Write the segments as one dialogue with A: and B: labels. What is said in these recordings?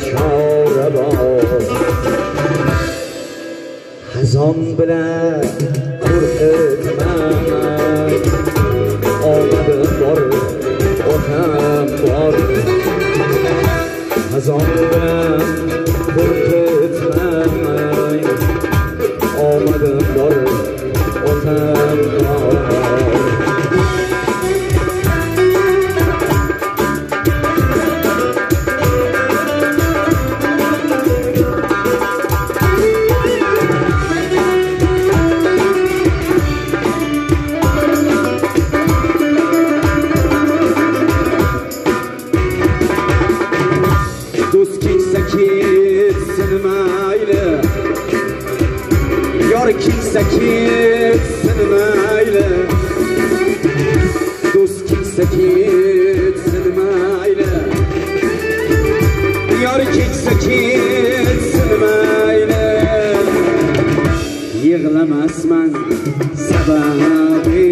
A: çare bor. Hazon bilan qo'rqitmay, omadim bor, otam bor. Hazon bilan qo'rqitmay, omadim bor, otam bor. Do'st keksa ketsin mayli, yor keksa ketsin mayli. Do'st keksa ketsin mayli, yor keksa ketsin mayli. Yig'lamasman sababi,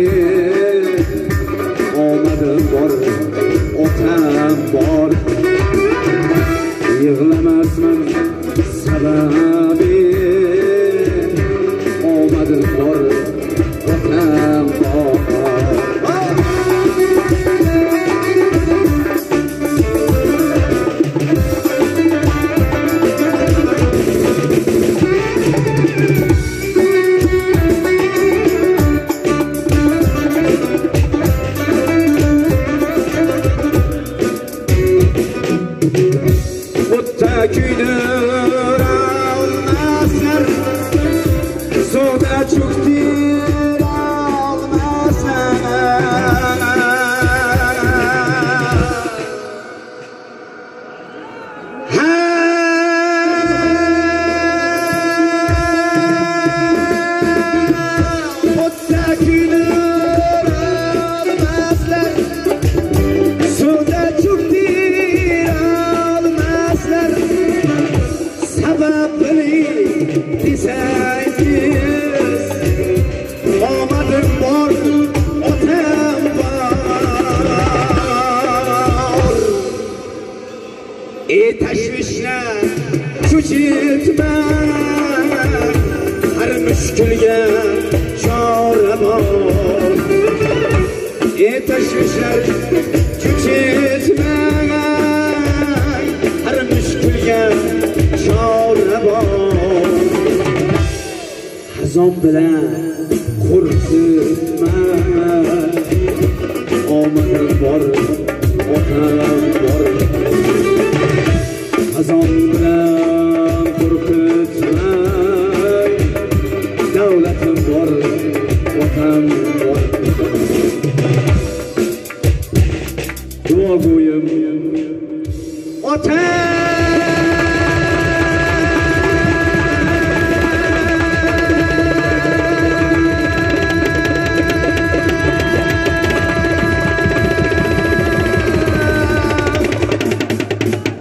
A: omadim bor, otam bor. Yig'lamasman sababi, omadim bor, otam bor. O'tda kuydir olmaslar, suvda cho'ktir olmaslar. O'tda kuydir olmaslar, suvda cho'ktir olmaslar. Sababini desangiz, omadim bor, otam bor. Tashvishlar cho'chitma, har mushkulga chora bor. Tashvishlar cho'chitma, har mushkulga chora bor. Hazon bilan qo'rqitma, omadim bor, otam bor. Hazon bilan qo'rqitmay, davlatim bor, otam bor. Duo go'yim otam